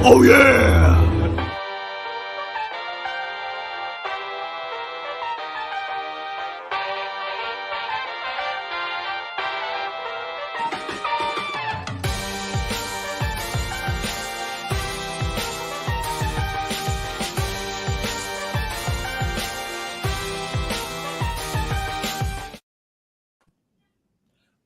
Oh yeah!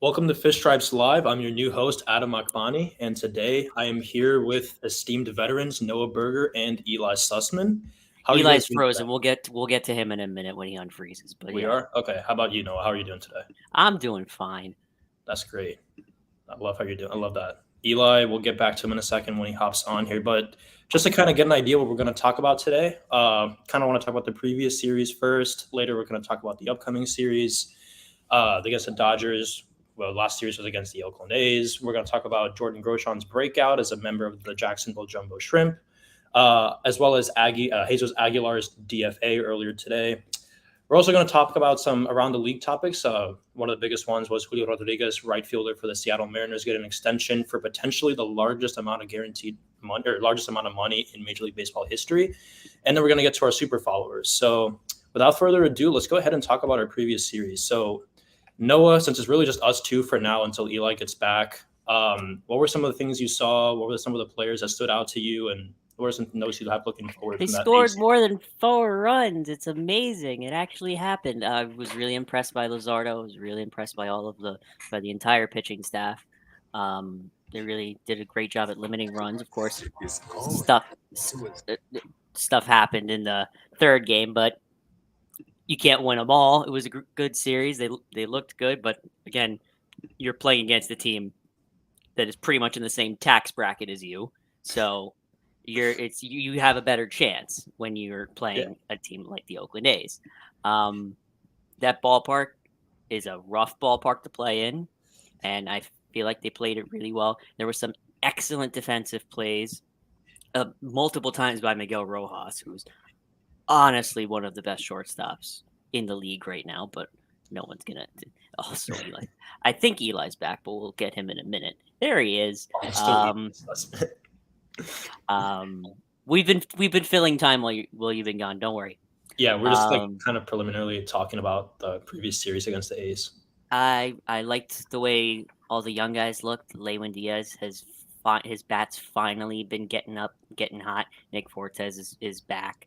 Welcome to Fish Stripes Live. I'm your new host, Adam Akbani, and today I am here with esteemed veterans Noah Berger and Eli Sussman. How are you Eli's guys doing frozen. today? We'll get to him in a minute when he unfreezes. But We yeah, are? Okay. How about you, Noah? How are you doing today? I'm doing fine. That's great. I love how you're doing. I love that. Eli, we'll get back to him in a second when he hops on here. But just to kind of get an idea what we're going to talk about today, kind of want to talk about the previous series first. Later, we're going to talk about the upcoming series against the Dodgers. Well, last series was against the Oakland A's. We're going to talk about Jordan Groshon's breakout as a member of the Jacksonville Jumbo Shrimp, as well as Jesus Aguilar's DFA earlier today. We're also going to talk about some around the league topics. One of the biggest ones was Julio Rodriguez, right fielder for the Seattle Mariners, getting an extension for potentially the largest amount of guaranteed money or largest amount of money in Major League Baseball history. And then we're going to get to our super followers. So without further ado, let's go ahead and talk about our previous series. So Noah, since it's really just us two for now until Eli gets back, what were some of the things you saw? What were some of the players that stood out to you? And what were some notes you have looking forward They from that scored A's? more than 4 runs. It's amazing. It actually happened. I was really impressed by Luzardo. I was really impressed by by the entire pitching staff. They really did a great job at limiting runs. Of course, stuff happened in the third game, but you can't win them all. It was a good series. They looked good, but again, you're playing against a team that is pretty much in the same tax bracket as you. So you have a better chance when you're playing a team like the Oakland A's. That ballpark is a rough ballpark to play in, and I feel like they played it really well. There were some excellent defensive plays multiple times by Miguel Rojas, who's honestly one of the best shortstops in the league right now, but no one's gonna. Also, Eli. I think Eli's back, but we'll get him in a minute. There he is. We've been filling time while you've been gone. Don't worry. Yeah, we're just kind of preliminarily talking about the previous series against the A's. I liked the way all the young guys looked. Lewin Diaz his bat's finally been getting hot. Nick Fortes is back.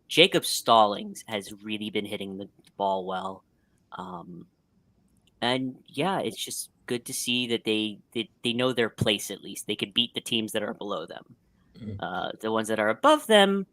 Jacob Stallings has really been hitting the ball well. And yeah, it's just good to see that they know their place at least. They could beat the teams that are below them. The ones that are above them.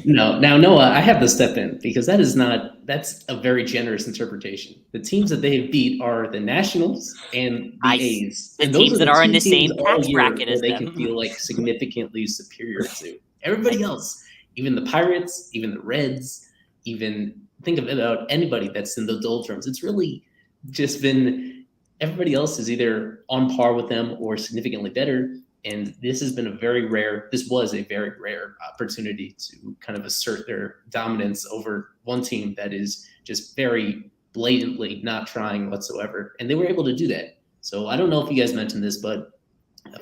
No, now Noah, I have to step in because that's a very generous interpretation. The teams that they have beat are the Nationals and the A's. The and teams those that are in the same tax year bracket as they them. can feel like significantly superior to everybody else, even the Pirates, even the Reds, even think about anybody that's in the doldrums. It's really just been everybody else is either on par with them or significantly better. And this was a very rare opportunity to kind of assert their dominance over one team that is just very blatantly not trying whatsoever. And they were able to do that. So I don't know if you guys mentioned this, but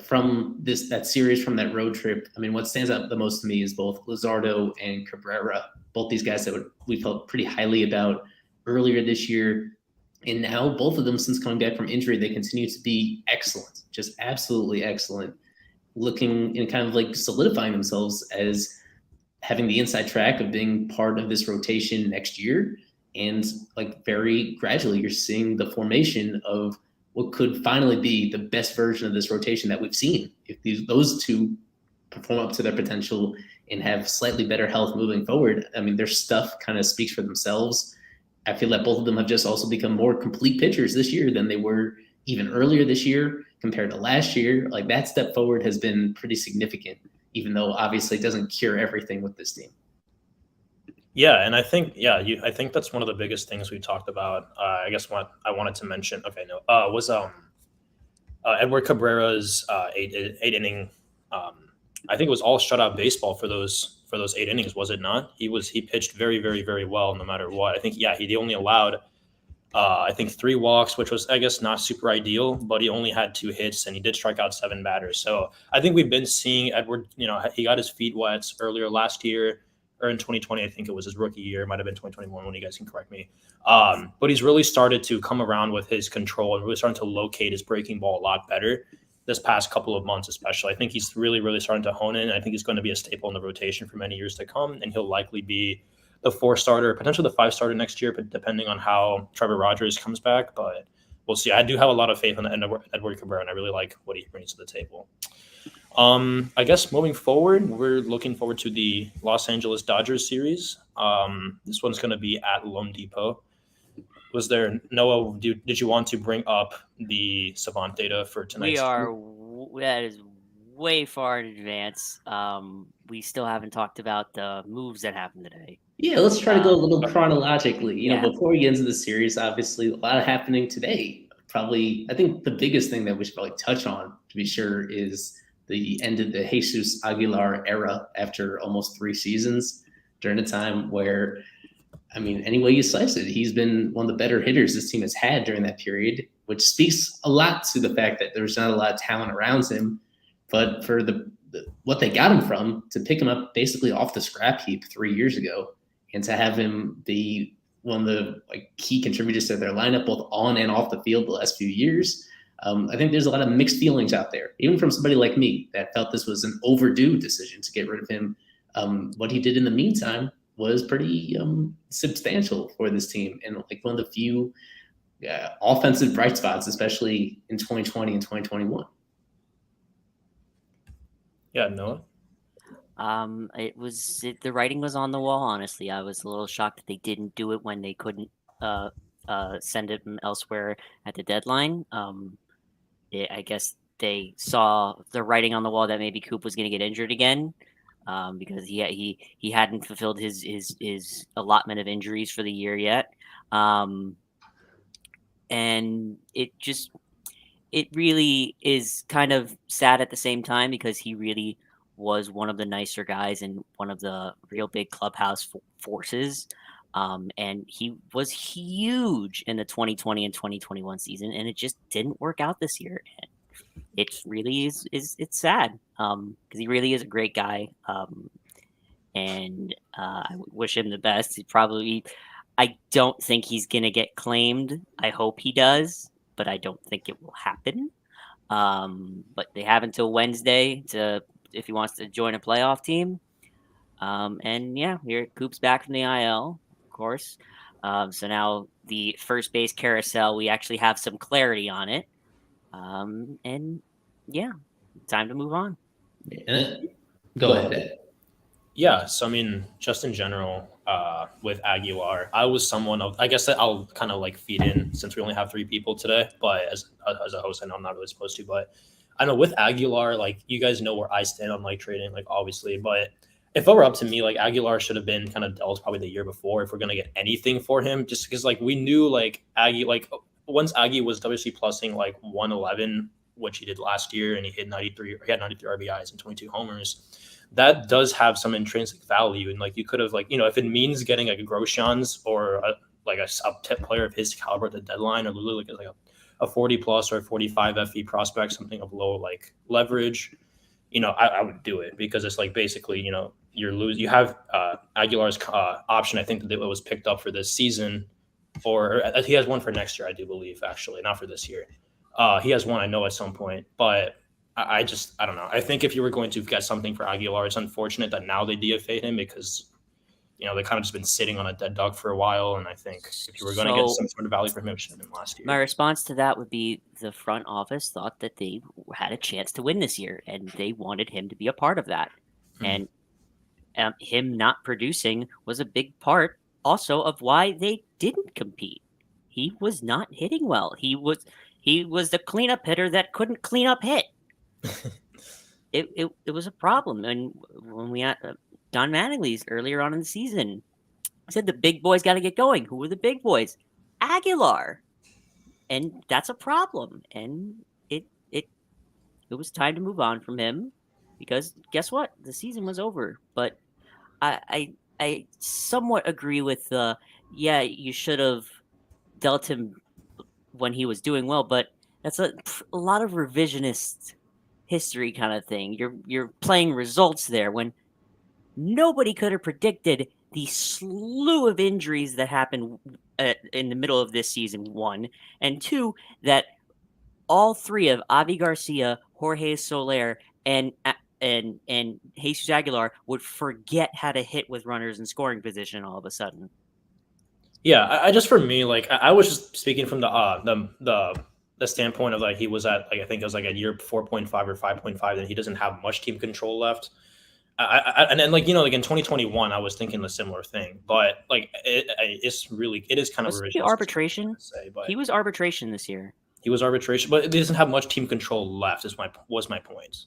from that series, from that road trip, I mean, what stands out the most to me is both Luzardo and Cabrera, both these guys that we felt pretty highly about earlier this year. And now both of them, since coming back from injury, they continue to be excellent, just absolutely excellent, looking and kind of like solidifying themselves as having the inside track of being part of this rotation next year. And like very gradually, you're seeing the formation of what could finally be the best version of this rotation that we've seen. If those two perform up to their potential and have slightly better health moving forward, I mean, their stuff kind of speaks for themselves. I feel that both of them have just also become more complete pitchers this year than they were even earlier this year compared to last year. Like that step forward has been pretty significant, even though obviously it doesn't cure everything with this team. Yeah, and I think I think that's one of the biggest things we talked about. I guess what I wanted to mention, was Edward Cabrera's eight inning. I think it was all shutout baseball for those 8 innings, was it not? He pitched very, very, very well no matter what. I think he only allowed I think 3 walks, which was, I guess, not super ideal, but he only had 2 hits and he did strike out 7 batters. So I think we've been seeing Edward, he got his feet wet earlier last year or in 2020. I think it was his rookie year. It might have been 2021 when you guys can correct me. But he's really started to come around with his control and really starting to locate his breaking ball a lot better this past couple of months, especially. I think he's really, really starting to hone in. I think he's going to be a staple in the rotation for many years to come, and he'll likely be the 4 starter, potentially the 5 starter next year, but depending on how Trevor Rogers comes back. But we'll see. I do have a lot of faith in Edward Cabrera, and I really like what he brings to the table. I guess moving forward, we're looking forward to the Los Angeles Dodgers series. This one's going to be at Lone Depot. Was there, Noah, did you want to bring up the Savant data for tonight? That is way far in advance. We still haven't talked about the moves that happened today. Yeah, let's try to go a little chronologically. Before we get into the series, obviously a lot happening today. Probably, I think the biggest thing that we should probably touch on, to be sure, is the end of the Jesus Aguilar era after almost 3 seasons, during a time where, I mean, any way you slice it, he's been one of the better hitters this team has had during that period, which speaks a lot to the fact that there's not a lot of talent around him. But for what they got him from, to pick him up basically off the scrap heap 3 years ago, and to have him be one of the key contributors to their lineup, both on and off the field the last few years, I think there's a lot of mixed feelings out there, even from somebody like me that felt this was an overdue decision to get rid of him. What he did in the meantime was pretty substantial for this team, and one of the few offensive bright spots, especially in 2020 and 2021. Yeah, Noah? The writing was on the wall, honestly. I was a little shocked that they didn't do it when they couldn't send it elsewhere at the deadline. I guess they saw the writing on the wall that maybe Coop was going to get injured again, because he hadn't fulfilled his allotment of injuries for the year yet. And it really is kind of sad at the same time, because he really was one of the nicer guys and one of the real big clubhouse forces. And he was huge in the 2020 and 2021 season, and it just didn't work out this year. And it really it's sad, because he really is a great guy. And I wish him the best. I don't think he's going to get claimed. I hope he does, but I don't think it will happen. But they have until Wednesday if he wants to join a playoff team. And yeah, here Coop's back from the IL, of course. So now the first base carousel, we actually have some clarity on it. And yeah, time to move on. Go ahead. Yeah, so I mean, just in general, with Aguilar, I was someone of, I guess that I'll kind of feed in, since we only have 3 people today, but as a host, I know I'm not really supposed to, but I know with Aguilar, you guys know where I stand on trading, obviously, but if it were up to me, Aguilar should have been kind of dealt probably the year before if we're going to get anything for him, just because we knew once Aggie was WC plusing 111, which he did last year, and he had 93 RBIs and 22 homers. That does have some intrinsic value, and you could have if it means getting a Groshans or a tip player of his caliber at the deadline, or literally a 40 plus or a 45 FE prospect, something of low leverage, I would do it, because it's basically you have Aguilar's option. I think that it was picked up for this season, or he has one for next year, I do believe, actually, not for this year. He has one, I know, at some point, but I don't know. I think if you were going to get something for Aguilar, it's unfortunate that now they DFA'd him, because they kind of just been sitting on a dead dog for a while. And I think if you were going to get some sort of value from him, it should have been last year. My response to that would be the front office thought that they had a chance to win this year, and they wanted him to be a part of that. And him not producing was a big part also of why they didn't compete. He was not hitting well. He was the cleanup hitter that couldn't clean up hit. It was a problem. And when we had Don Mattingly's earlier on in the season said the big boys got to get going. Who were the big boys? Aguilar. And that's a problem. And it was time to move on from him, because guess what? The season was over. But I somewhat agree with you should have dealt him when he was doing well, but that's a lot of revisionist history kind of thing. You're playing results there when nobody could have predicted the slew of injuries that happened in the middle of this season, one, and two, that all three of Avi Garcia, Jorge Soler, and Jesus Aguilar would forget how to hit with runners in scoring position all of a sudden. Yeah, I just for me, like I was just speaking from the standpoint of like he was at like I think it was like a year 4.5 or 5.5, and he doesn't have much team control left. And then like like in 2021, I was thinking the similar thing, but like it is kind of Was revisionist he arbitration? to say, but He was arbitration this year. he was arbitration, but it doesn't have much team control left. Was my point.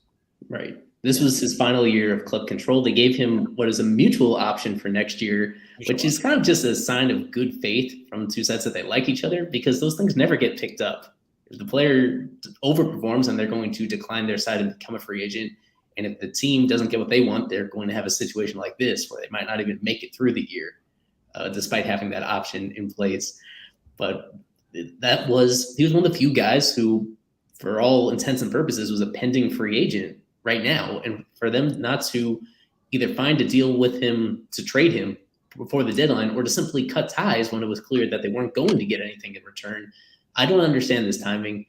Right. This was his final year of club control. They gave him what is a mutual option for next year, which is kind of just a sign of good faith from two sides that they like each other, because those things never get picked up. If the player overperforms, and they're going to decline their side and become a free agent. And if the team doesn't get what they want, they're going to have a situation like this where they might not even make it through the year, despite having that option in place. But he was one of the few guys who, for all intents and purposes, was a pending free agent right now. And for them not to either find a deal with him to trade him before the deadline, or to simply cut ties when it was clear that they weren't going to get anything in return, I don't understand this timing.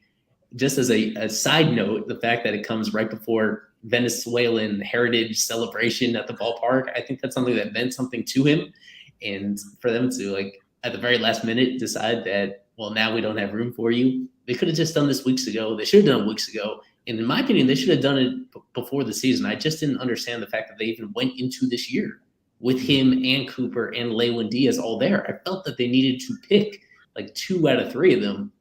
Just as a side note, the fact that it comes right before Venezuelan heritage celebration at the ballpark, I think that's something that meant something to him. And for them to, like, at the very last minute decide that, well, now we don't have room for you, they could have just done this weeks ago. They should have done it weeks ago. And in my opinion, they should have done it before the season. I just didn't understand the fact that they even went into this year with him and Cooper and Lewin Diaz all there. I felt that they needed to pick like 2 out of 3 of them.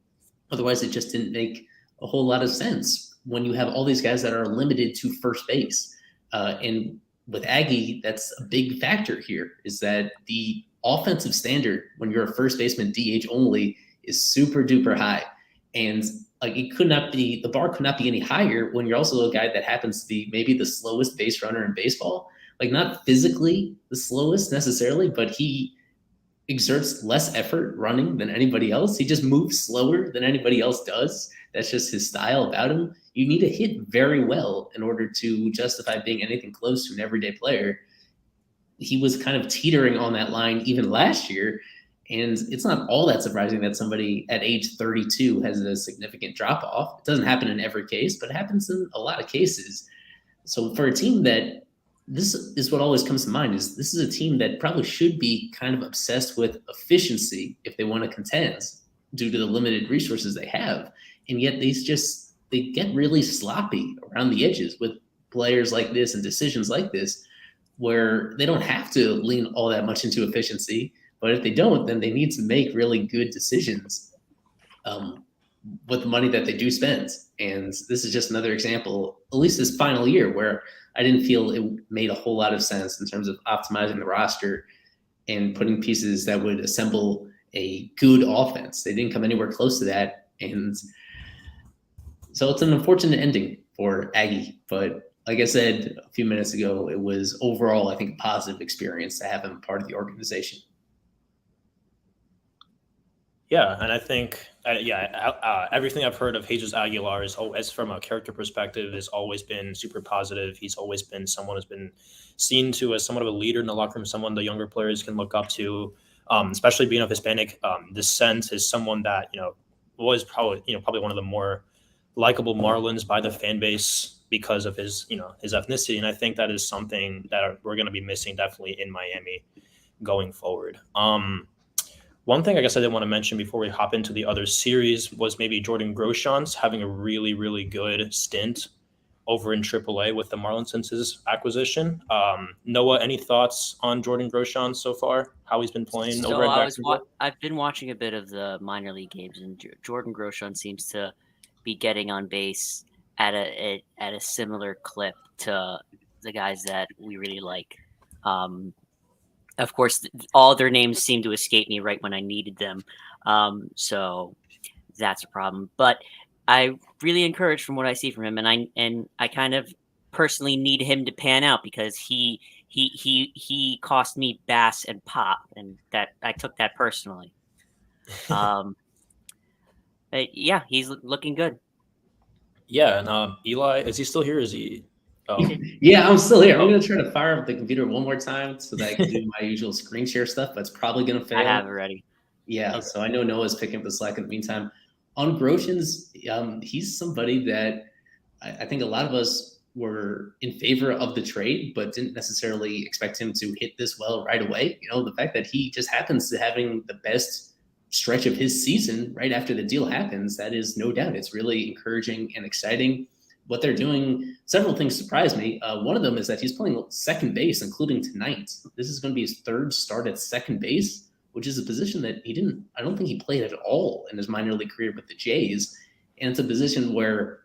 Otherwise, it just didn't make a whole lot of sense when you have all these guys that are limited to first base. And with Aggie, that's a big factor here, is that the offensive standard when you're a first baseman DH only is super duper high. And like the bar could not be any higher when you're also a guy that happens to be maybe the slowest base runner in baseball. Like, not physically the slowest necessarily, but he exerts less effort running than anybody else. He just moves slower than anybody else does. That's just his style about him. You need to hit very well in order to justify being anything close to an everyday player. He was kind of teetering on that line even last year. And it's not all that surprising that somebody at age 32 has a significant drop off. It doesn't happen in every case, but it happens in a lot of cases. So for a team that, this is what always comes to mind, is this is a team that probably should be kind of obsessed with efficiency if they want to contend due to the limited resources they have. And yet they get really sloppy around the edges with players like this and decisions like this, where they don't have to lean all that much into efficiency. But if they don't, then they need to make really good decisions with the money that they do spend. And this is just another example, at least this final year, where I didn't feel it made a whole lot of sense in terms of optimizing the roster and putting pieces that would assemble a good offense. They didn't come anywhere close to that. And so it's an unfortunate ending for Aggie. But like I said a few minutes ago, it was overall, I think, a positive experience to have him part of the organization. Yeah, and I think, everything I've heard of Jesus Aguilar is always, from a character perspective, has always been super positive. He's always been someone who's been seen to as somewhat of a leader in the locker room, someone the younger players can look up to, especially being of Hispanic descent, is someone that, was probably one of the more likable Marlins by the fan base because of his ethnicity. And I think that is something that we're going to be missing definitely in Miami going forward. One thing I guess I didn't want to mention before we hop into the other series was maybe Jordan Groshans having a really, really good stint over in AAA with the Marlins since his acquisition. Noah, any thoughts on Jordan Groshans so far? How he's been playing over at Jacksonville? I've been watching a bit of the minor league games, and Jordan Groshans seems to be getting on base at a similar clip to the guys that we really like. Of course, all their names seem to escape me right when I needed them. So that's a problem. But I really encouraged from what I see from him, and I kind of personally need him to pan out because he cost me Bass and Pop, and that I took that personally. Yeah, he's looking good. Yeah, and Eli, is he still here? Is he? Oh, Yeah, I'm still here. I'm gonna try to fire up the computer one more time so that I can do my usual screen share stuff, but it's probably gonna fail. I have it ready. Yeah, Okay. so I know Noah's picking up the slack in the meantime. On Groshans, he's somebody that I think a lot of us were in favor of the trade, but didn't necessarily expect him to hit this well right away. The fact that he just happens to having the best stretch of his season right after the deal happens, that is no doubt. It's really encouraging and exciting. What they're doing, several things surprise me. One of them is that he's playing second base, including tonight. This is going to be his third start at second base, which is a position that I don't think he played at all in his minor league career with the Jays. And it's a position where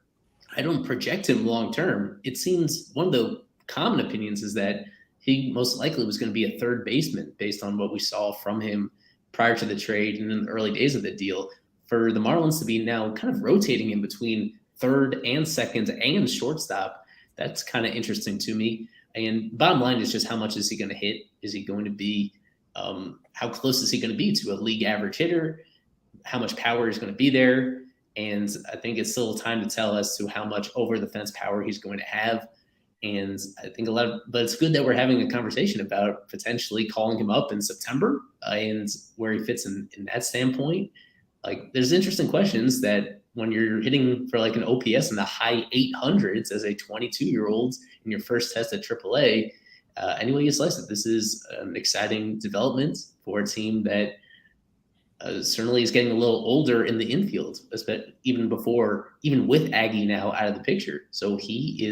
I don't project him long term. It seems one of the common opinions is that he most likely was going to be a third baseman based on what we saw from him prior to the trade and in the early days of the deal. For the Marlins to be now kind of rotating in between third and second and shortstop, that's kind of interesting to me. And bottom line is just how much is he going to hit? Is he going to be how close is he going to be to a league average hitter? How much power is going to be there? And I think it's still time to tell as to how much over the fence power he's going to have. And I think but it's good that we're having a conversation about potentially calling him up in September and where he fits in that standpoint. Like, there's interesting questions that when you're hitting for like an OPS in the high 800s as a 22-year-old in your first test at AAA, any way you slice it, this is an exciting development for a team that certainly is getting a little older in the infield, even with Aggie now out of the picture. So he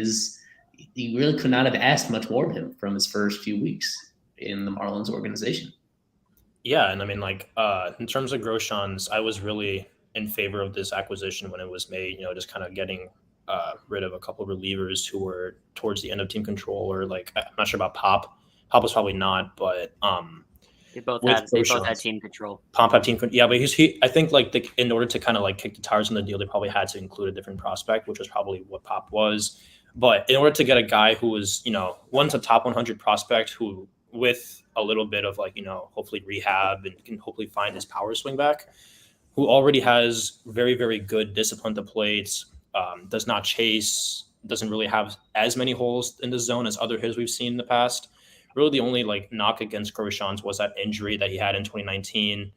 really could not have asked much more of him from his first few weeks in the Marlins organization. Yeah, and I mean, like, in terms of Groshans, I was really in favor of this acquisition when it was made. Just kind of getting rid of a couple of relievers who were towards the end of team control, or like, I'm not sure about Pop. Pop was probably not, but They both with had team control. Pop had team, yeah, but I think like in order to kind of like kick the tires on the deal, they probably had to include a different prospect, which was probably what Pop was. But in order to get a guy who was, one's a top 100 prospect who, with a little bit of like, hopefully rehab and can hopefully find his power swing back, who already has very, very good discipline to plate, does not chase, doesn't really have as many holes in the zone as other hitters we've seen in the past. Really, the only like knock against Groshans was that injury that he had in 2019,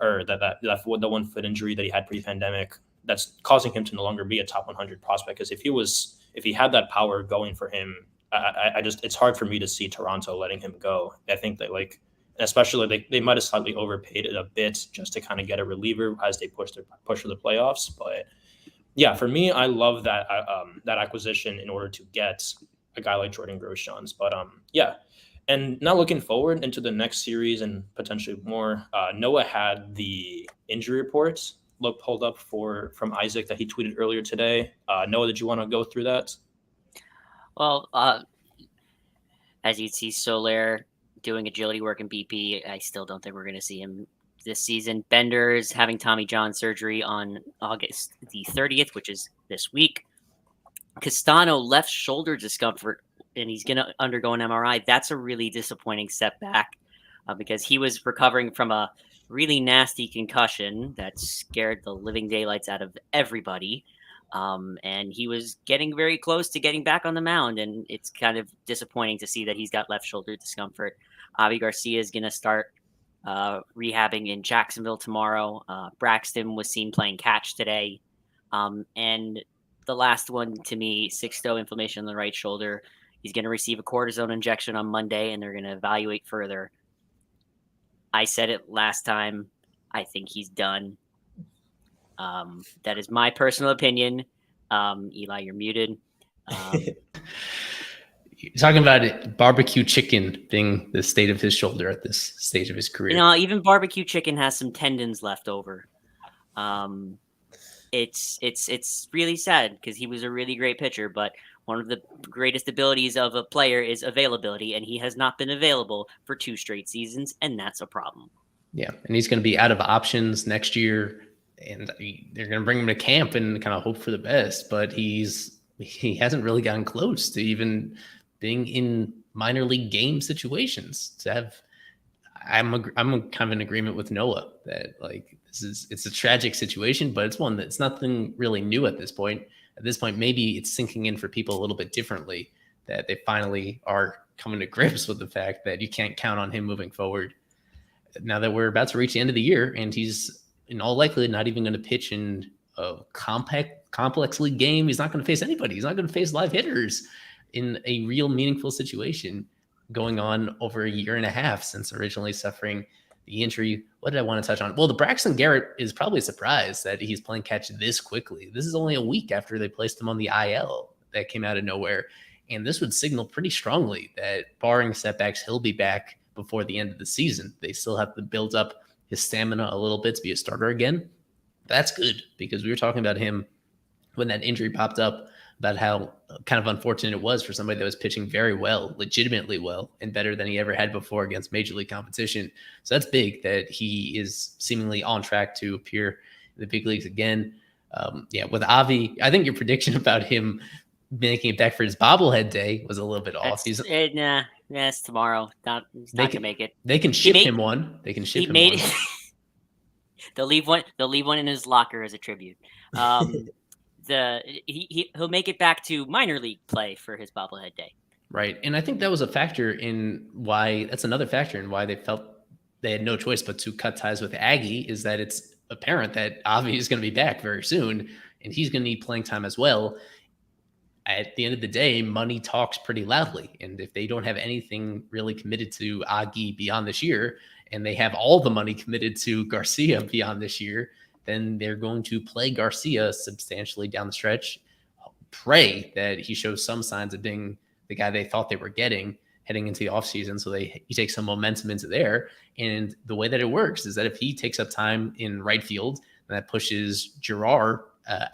or the 1 foot injury that he had pre-pandemic. That's causing him to no longer be a top 100 prospect. Because if he had that power going for him, it's hard for me to see Toronto letting him go. I think that especially they might have slightly overpaid it a bit just to kind of get a reliever as they push for the playoffs. But yeah, for me, I love that acquisition in order to get a guy like Jordan Groshans. But yeah. And now looking forward into the next series and potentially more, Noah had the injury reports pulled up from Isaac that he tweeted earlier today. Noah, did you want to go through that? Well, as you'd see Soler doing agility work in BP, I still don't think we're going to see him this season. Bender's having Tommy John surgery on August the 30th, which is this week. Castano left shoulder discomfort, and he's going to undergo an MRI. That's a really disappointing setback because he was recovering from a really nasty concussion that scared the living daylights out of everybody. And he was getting very close to getting back on the mound, and it's kind of disappointing to see that he's got left shoulder discomfort. Avi Garcia is going to start rehabbing in Jacksonville tomorrow. Braxton was seen playing catch today. And the last one to me, Sixto, inflammation on the right shoulder. He's going to receive a cortisone injection on Monday, and they're going to evaluate further. I said it last time. I think he's done. That is my personal opinion. Eli, you're muted. You're talking about it, barbecue chicken being the state of his shoulder at this stage of his career. Even barbecue chicken has some tendons left over. It's really sad because he was a really great pitcher, but one of the greatest abilities of a player is availability, and he has not been available for 2 straight seasons, and that's a problem. Yeah, and he's going to be out of options next year, and they're going to bring him to camp and kind of hope for the best, but he hasn't really gotten close to even being in minor league game situations. I'm kind of in agreement with Noah that like It's a tragic situation, but it's one that's nothing really new at this point. At this point, maybe it's sinking in for people a little bit differently, that they finally are coming to grips with the fact that you can't count on him moving forward. Now that we're about to reach the end of the year, and he's in all likelihood not even going to pitch in a complex league game. He's not going to face anybody. He's not going to face live hitters in a real meaningful situation going on over a year and a half since originally suffering the injury. What did I want to touch on? Well, the Braxton Garrett is probably surprised that he's playing catch this quickly. This is only a week after they placed him on the IL. That came out of nowhere. And this would signal pretty strongly that barring setbacks, he'll be back before the end of the season. They still have to build up his stamina a little bit to be a starter again. That's good, because we were talking about him when that injury popped up, about how kind of unfortunate it was for somebody that was pitching very well, legitimately well, and better than he ever had before against major league competition. So that's big that he is seemingly on track to appear in the big leagues again. With Avi, I think your prediction about him making it back for his bobblehead day was a little bit off. It's tomorrow. He's not gonna make it. They can ship him one. They can ship him one. They'll leave one in his locker as a tribute. He'll make it back to minor league play for his bobblehead day. Right. And I think that was a factor in why they felt they had no choice but to cut ties with Aggie, is that it's apparent that Avi is going to be back very soon and he's going to need playing time as well. At the end of the day, money talks pretty loudly. And if they don't have anything really committed to Aggie beyond this year, and they have all the money committed to Garcia beyond this year, then they're going to play Garcia substantially down the stretch. Pray that he shows some signs of being the guy they thought they were getting heading into the offseason, so he takes some momentum into there. And the way that it works is that if he takes up time in right field, then that pushes Gerard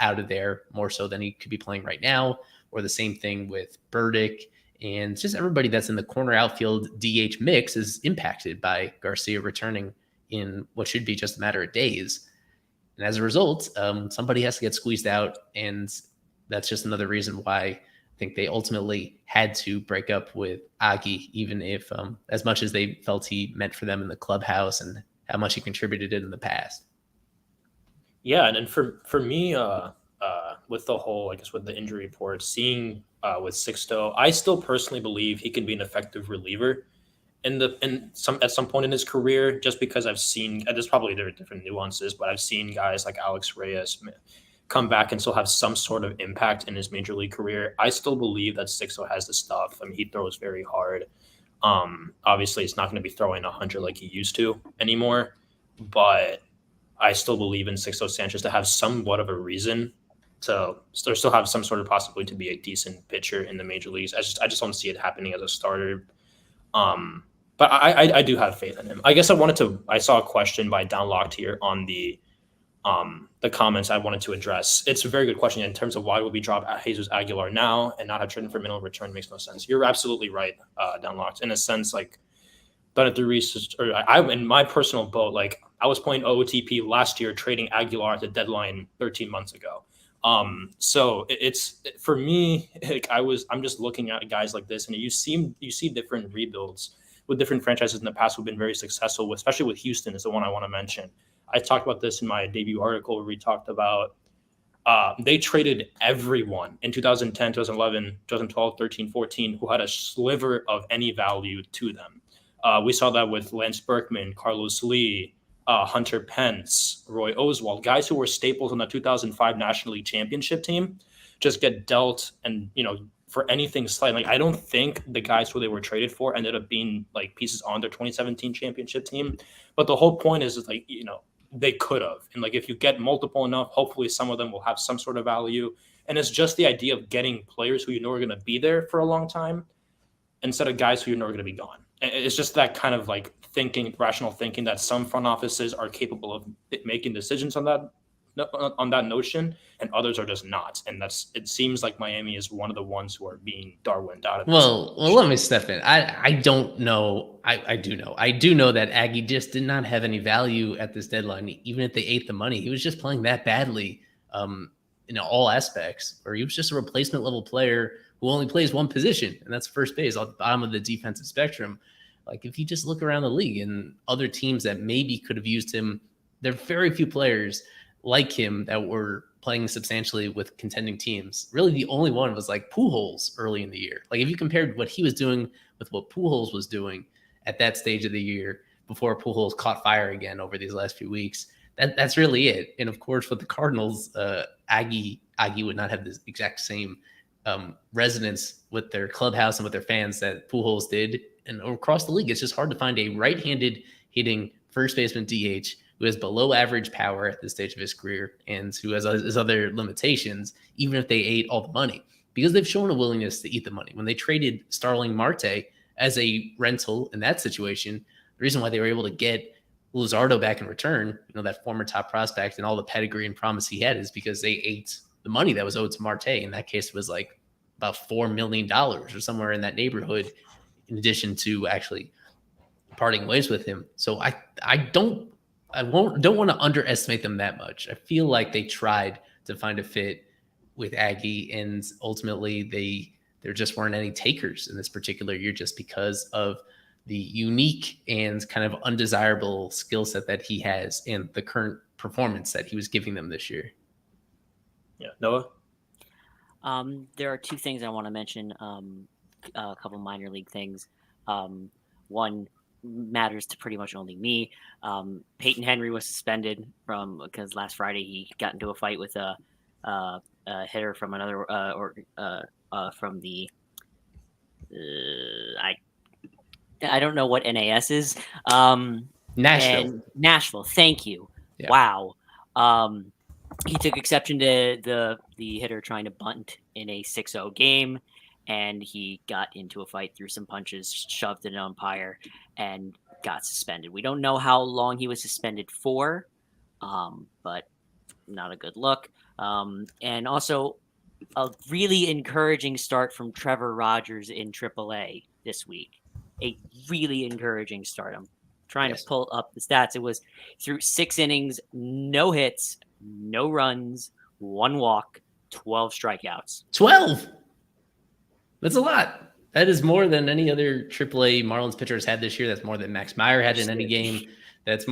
out of there more so than he could be playing right now, or the same thing with Burdick. And just everybody that's in the corner outfield DH mix is impacted by Garcia returning in what should be just a matter of days. And as a result, somebody has to get squeezed out. And that's just another reason why I think they ultimately had to break up with Aggie, even if as much as they felt he meant for them in the clubhouse and how much he contributed in the past. Yeah. And for me, with the whole, I guess, with the injury report, seeing with Sixto, I still personally believe he can be an effective reliever at some point in his career, just because I've seen, and there are different nuances, but I've seen guys like Alex Reyes come back and still have some sort of impact in his major league career. I still believe that Sixto has the stuff. I mean, he throws very hard. Obviously, he's not going to be throwing 100 like he used to anymore, but I still believe in Sixto Sanchez to have somewhat of a reason to still have some sort of possibility to be a decent pitcher in the major leagues. I just don't see it happening as a starter. But I do have faith in him. I guess I saw a question by Downlocked here on the comments I wanted to address. It's a very good question in terms of why would we drop Jesus Aguilar now and not have traded for minimal return. Makes no sense. You're absolutely right, Downlocked. In a sense, like, done it through research, or I'm in my personal boat. Like, I was playing OOTP last year, trading Aguilar at the deadline 13 months ago. So it's for me, like, I'm just looking at guys like this, and you see different rebuilds with different franchises in the past who've been very successful, especially with Houston is the one I want to mention. I talked about this in my debut article where we talked about they traded everyone in 2010, 2011, 2012, 13, 14 who had a sliver of any value to them. We saw that with Lance Berkman, Carlos Lee, Hunter Pence, Roy Oswald, guys who were staples on the 2005 National League Championship team, just get dealt, and for anything slight. Like, I don't think the guys who they were traded for ended up being like pieces on their 2017 championship team. But the whole point is like, they could have. And like, if you get multiple enough, hopefully some of them will have some sort of value. And it's just the idea of getting players who are going to be there for a long time instead of guys who are going to be gone. It's just that kind of like rational thinking that some front offices are capable of making decisions on that notion, and others are just not. And it seems like Miami is one of the ones who are being Darwined out of this. Well, let me step in. I don't know. I do know. I do know that Aggie just did not have any value at this deadline. Even if they ate the money, he was just playing that badly in all aspects, or he was just a replacement level player who only plays one position, and that's first base on the bottom of the defensive spectrum. Like, if you just look around the league and other teams that maybe could have used him there are very few players like him that were playing substantially with contending teams. Really, the only one was like Pujols early in the year. Like if you compared what he was doing with what Pujols was doing at that stage of the year before Pujols caught fire again over these last few weeks, that's really it. And of course, with the Cardinals, Aggie would not have the exact same resonance with their clubhouse and with their fans that Pujols did. And across the league, it's just hard to find a right-handed hitting first baseman DH who has below average power at this stage of his career and who has his other limitations, even if they ate all the money, because they've shown a willingness to eat the money. When they traded Starling Marte as a rental in that situation, the reason why they were able to get Luzardo back in return, that former top prospect and all the pedigree and promise he had, is because they ate the money that was owed to Marte. In that case, it was like about $4 million or somewhere in that neighborhood, in addition to actually parting ways with him. So I don't want to underestimate them that much. I feel like they tried to find a fit with Aggie, and ultimately there just weren't any takers in this particular year, just because of the unique and kind of undesirable skill set that he has and the current performance that he was giving them this year. Yeah, Noah? There are two things I want to mention, a couple minor league things. One matters to pretty much only me. Peyton Henry was suspended because last Friday he got into a fight with a hitter from another from the I don't know what NAS is. Nashville. Thank you. Yeah. Wow. He took exception to the hitter trying to bunt in a 6-0 game, and he got into a fight, threw some punches, shoved an umpire, and got suspended. We don't know how long he was suspended for, but not a good look. And also a really encouraging start from Trevor Rogers in AAA this week. A really encouraging start. I'm trying to pull up the stats. It was through 6 innings, no hits, no runs, 1 walk, 12 strikeouts. 12? That's a lot. That is more than any other AAA Marlins pitcher has had this year. That's more than Max Meyer had in any game. That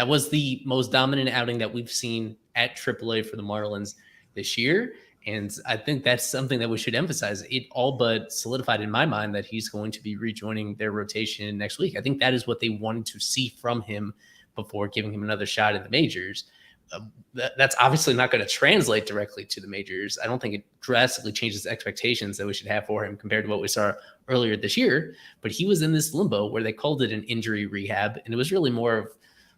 was the most dominant outing that we've seen at AAA for the Marlins this year. And I think that's something that we should emphasize. It all but solidified in my mind that he's going to be rejoining their rotation next week. I think that is what they wanted to see from him before giving him another shot in the majors. That's obviously not going to translate directly to the majors. I don't think it drastically changes the expectations that we should have for him compared to what we saw earlier this year. But he was in this limbo where they called it an injury rehab, and it was really more of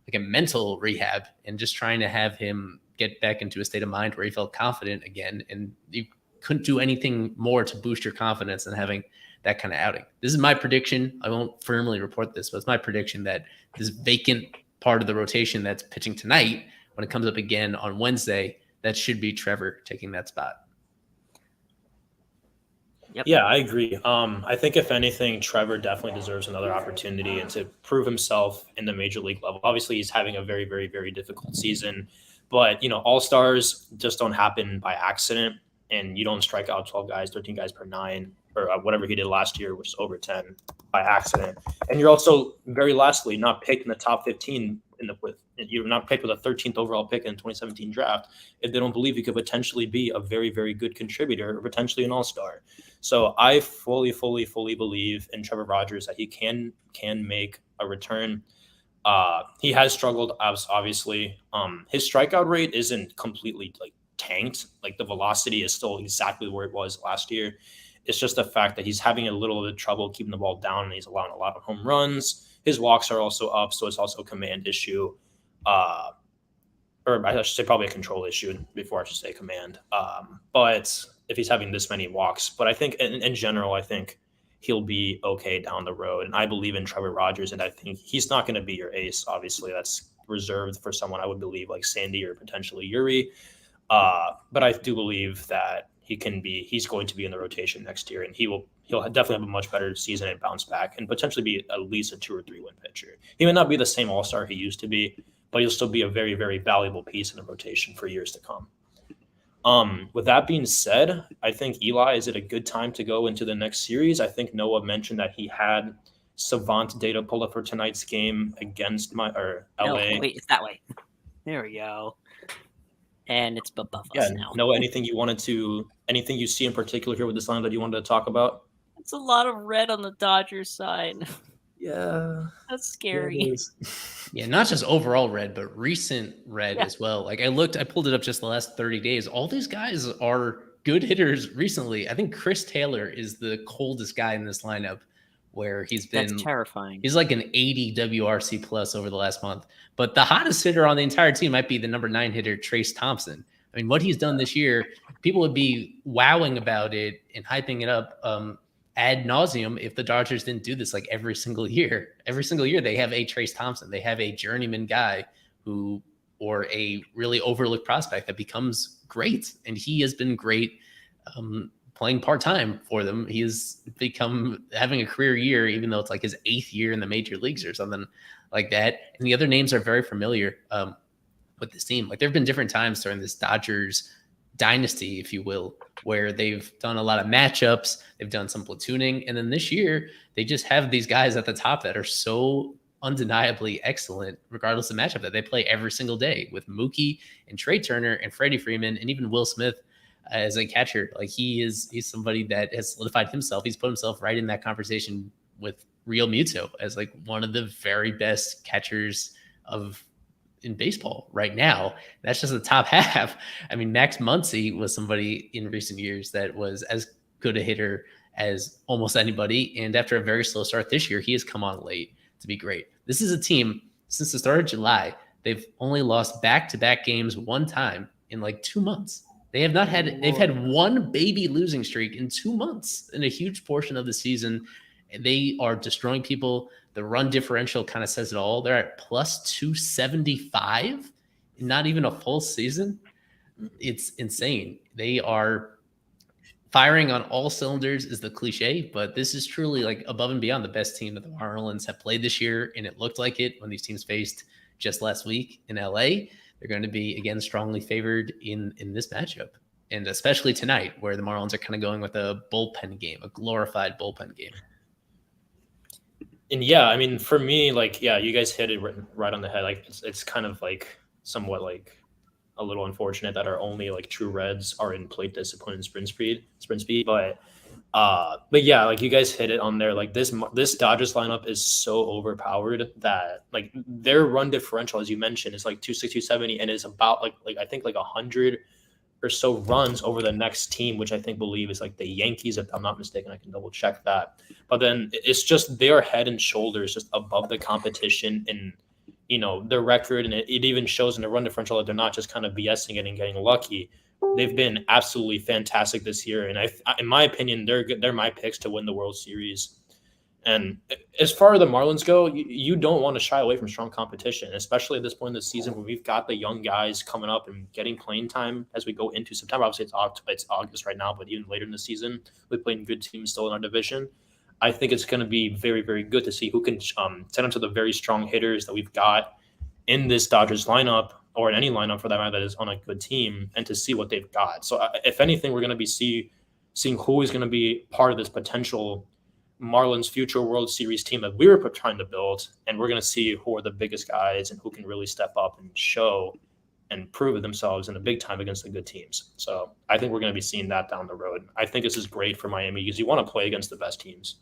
like a mental rehab and just trying to have him get back into a state of mind where he felt confident again. And you couldn't do anything more to boost your confidence than having that kind of outing. This is my prediction. I won't firmly report this, but it's my prediction that this vacant part of the rotation that's pitching tonight, when it comes up again on Wednesday, that should be Trevor taking that spot. Yep. Yeah, I agree. I think if anything, Trevor definitely deserves another opportunity and to prove himself in the major league level. Obviously, he's having a very, very, very difficult season, but all-stars just don't happen by accident, and you don't strike out 12 guys, 13 guys per 9, or whatever he did last year, which is over 10, by accident. And you're also, very lastly, not picked in the top 15 you're not picked with a 13th overall pick in the 2017 draft if they don't believe you could potentially be a very, very good contributor or potentially an all-star. So I fully believe in Trevor Rogers that he can make a return. He has struggled, obviously. His strikeout rate isn't completely tanked. Like the velocity is still exactly where it was last year. It's just the fact that he's having a little bit of trouble keeping the ball down, and he's allowing a lot of home runs. His walks are also up, so it's also a command issue. Or I should say probably a control issue before I should say command. But if he's having this many walks. But I think in general, I think he'll be okay down the road. And I believe in Trevor Rogers, and I think he's not going to be your ace. Obviously, that's reserved for someone I would believe like Sandy or potentially Yuri. But I do believe that he's going to be in the rotation next year, and he'll definitely have a much better season and bounce back and potentially be at least a 2 or 3 win pitcher. He may not be the same all-star he used to be, but he'll still be a very, very valuable piece in the rotation for years to come. With that being said, I think Eli, is it a good time to go into the next series? I think Noah mentioned that he had Savant data pulled up for tonight's game against LA. No, wait, it's that way. There we go. And it's above Yeah, us now. Noah, anything you see in particular here with this line that you wanted to talk about? It's a lot of red on the Dodgers side. Yeah, That's scary. Yeah, not just overall red, but recent red Yeah. as well. Like I pulled it up just the last 30 days. All these guys are good hitters recently. I think Chris Taylor is the coldest guy in this lineup, where he's been That's terrifying. He's like an 80 WRC plus over the last month. But the hottest hitter on the entire team might be the number 9 hitter, Trace Thompson. I mean, what he's done this year, people would be wowing about it and hyping it up ad nauseum if the Dodgers didn't do this like every single year. Every single year they have a Trace Thompson. They have a journeyman guy or a really overlooked prospect that becomes great. And he has been great playing part-time for them. He has become having a career year, even though it's like his 8th year in the major leagues or something like that. And the other names are very familiar with this team. Like there have been different times during this Dodgers dynasty, if you will, where they've done a lot of matchups, they've done some platooning, and then this year they just have these guys at the top that are so undeniably excellent, regardless of matchup, that they play every single day with Mookie and Trey Turner and Freddie Freeman and even Will Smith as a catcher. Like he's somebody that has solidified himself. He's put himself right in that conversation with Real Muto as like one of the very best catchers in baseball right now. That's just the top half. I mean, Max Muncy was somebody in recent years that was as good a hitter as almost anybody. And after a very slow start this year, he has come on late to be great. This is a team, since the start of July, they've only lost back-to-back games one time in like 2 months. They've had one baby losing streak in 2 months in a huge portion of the season. And they are destroying people. The run differential kind of says it all. They're at plus 275 in not even a full season. It's insane. They are firing on all cylinders is the cliche, but this is truly like above and beyond the best team that the Marlins have played this year. And it looked like it when these teams faced just last week in LA. They're going to be, again, strongly favored in this matchup. And especially tonight, where the Marlins are kind of going with a bullpen game, a glorified bullpen game. And yeah, I mean, for me, like, yeah, you guys hit it right on the head. Like, it's kind of like somewhat like a little unfortunate that our only like true Reds are in plate discipline and sprint speed. But yeah, like you guys hit it on there. Like this Dodgers lineup is so overpowered that like their run differential, as you mentioned, is like 260, 270, and is about like I think like 100 or so runs over the next team, which I believe is like the Yankees, if I'm not mistaken. I can double check that. But then it's just their head and shoulders just above the competition in, you know, their record. And it even shows in the run differential that they're not just kind of BSing it and getting lucky. They've been absolutely fantastic this year. And in my opinion, they're my picks to win the World Series. And as far as the Marlins go, you don't want to shy away from strong competition, especially at this point in the season when we've got the young guys coming up and getting playing time as we go into September. Obviously, it's August right now, but even later in the season, we're playing good teams still in our division. I think it's going to be very, very good to see who can send them to the very strong hitters that we've got in this Dodgers lineup, or in any lineup for that matter, that is on a good team, and to see what they've got. So if anything, we're going to be seeing who is going to be part of this potential Marlins future World Series team that we were trying to build, and we're going to see who are the biggest guys and who can really step up and show and prove themselves in the big time against the good teams. So I think we're going to be seeing that down the road. I think this is great for Miami because you want to play against the best teams,